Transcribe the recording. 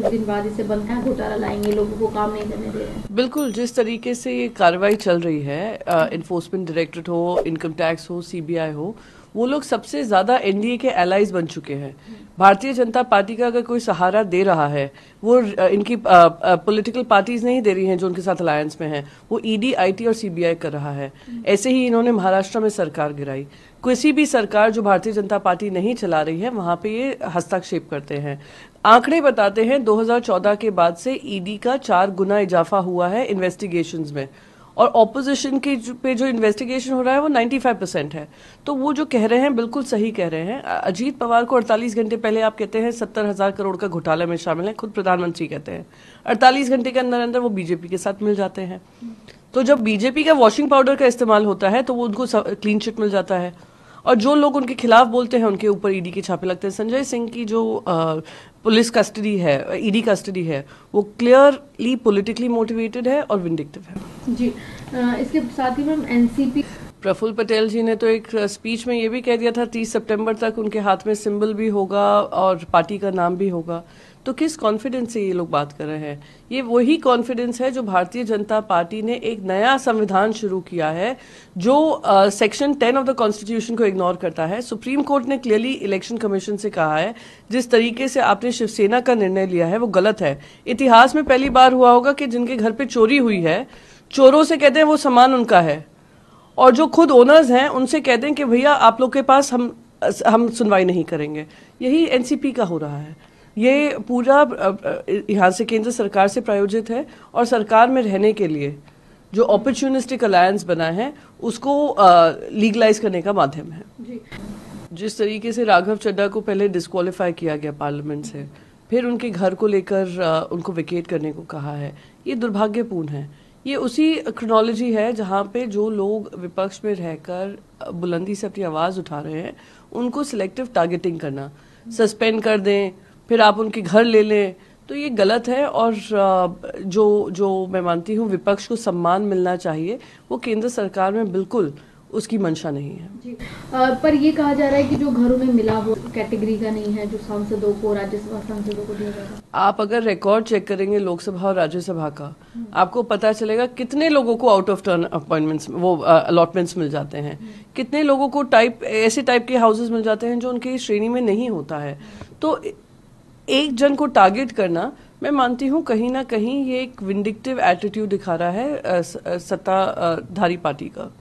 दिन बाद इसे बंद है, घोटाला लाएंगे, लोगों को काम नहीं करने दे रहे हैं। बिल्कुल, जिस तरीके से ये कार्रवाई चल रही है, इन्फोर्समेंट डायरेक्टरेट हो, इनकम टैक्स हो, सीबीआई हो, वो लोग सबसे ज्यादा एनडीए के एलाइज बन चुके हैं। भारतीय जनता पार्टी का अगर कोई सहारा दे रहा है, वो इनकी पॉलिटिकल पार्टीज नहीं दे रही हैं जो उनके साथ अलायंस में हैं, वो ईडी, आईटी और सीबीआई कर रहा है। ऐसे ही इन्होंने महाराष्ट्र में सरकार गिराई। किसी भी सरकार जो भारतीय जनता पार्टी नहीं चला रही है, वहां पे ये हस्तक्षेप करते हैं। आंकड़े बताते हैं 2014 के बाद से ईडी का 4 गुना इजाफा हुआ है इन्वेस्टिगेशंस में, और ऑपोजिशन के पे जो इन्वेस्टिगेशन हो रहा है वो 95% है। तो वो जो कह रहे हैं बिल्कुल सही कह रहे हैं। अजीत पवार को 48 घंटे पहले आप कहते हैं 70,000 करोड़ का घोटाला में शामिल है, खुद प्रधानमंत्री कहते हैं। 48 घंटे के अंदर अंदर वो बीजेपी के साथ मिल जाते हैं। तो जब बीजेपी का वॉशिंग पाउडर का इस्तेमाल होता है तो वो उनको क्लीन चिट मिल जाता है, और जो लोग उनके खिलाफ बोलते हैं उनके ऊपर ईडी के छापे लगते हैं। संजय सिंह की जो पुलिस कस्टडी है, ईडी कस्टडी है, वो क्लियरली पॉलिटिकली मोटिवेटेड है और विंडिक्टिव है। जी, इसके साथ ही मैम एनसीपी प्रफुल्ल पटेल जी ने तो एक स्पीच में ये भी कह दिया था 30 सितंबर तक उनके हाथ में सिंबल भी होगा और पार्टी का नाम भी होगा। तो किस कॉन्फिडेंस से ये लोग बात कर रहे हैं? ये वही कॉन्फिडेंस है जो भारतीय जनता पार्टी ने एक नया संविधान शुरू किया है, जो सेक्शन 10 ऑफ द कॉन्स्टिट्यूशन को इग्नोर करता है। सुप्रीम कोर्ट ने क्लियरली इलेक्शन कमीशन से कहा है, जिस तरीके से आपने शिवसेना का निर्णय लिया है वो गलत है। इतिहास में पहली बार हुआ होगा कि जिनके घर पे चोरी हुई है, चोरों से कहते हैं वो सामान उनका है, और जो खुद ओनर्स हैं उनसे कहते हैं कि भैया आप लोग के पास हम सुनवाई नहीं करेंगे। यही एनसीपी का हो रहा है। ये पूरा यहाँ से केंद्र सरकार से प्रायोजित है, और सरकार में रहने के लिए जो अपॉर्चुनिस्टिक अलायंस बना है उसको लीगलाइज करने का माध्यम है। जिस तरीके से राघव चड्ढा को पहले डिस्क्वालीफाई किया गया पार्लियामेंट से, फिर उनके घर को लेकर उनको वेकेट करने को कहा है, ये दुर्भाग्यपूर्ण है। ये उसी क्रोनोलॉजी है जहाँ पे जो लोग विपक्ष में रहकर बुलंदी से अपनी आवाज़ उठा रहे हैं उनको सिलेक्टिव टारगेटिंग करना, सस्पेंड कर दें, फिर आप उनके घर ले लें, तो ये गलत है। और जो मैं मानती हूँ विपक्ष को सम्मान मिलना चाहिए, वो केंद्र सरकार में बिल्कुल उसकी मंशा नहीं है। जी, पर ये कहा जा रहा है कि जो घरों में मिला वो कैटेगरी का नहीं है, जो सांसदों को, राज्यसभा सांसदों को दिया जाएगा। आप अगर रिकॉर्ड चेक करेंगे लोकसभा और राज्यसभा का, आपको पता चलेगा कितने लोगों को आउट ऑफ टर्न अपॉइंटमेंट्स, वो अलॉटमेंट्स मिल जाते हैं, कितने लोगों को ऐसे टाइप के हाउसेज मिल जाते हैं जो उनकी श्रेणी में नहीं होता है। तो एक जन को टारगेट करना, मैं मानती हूँ कहीं ना कहीं ये एक विंडिक्टिव एटीट्यूड दिखा रहा है सत्ताधारी पार्टी का।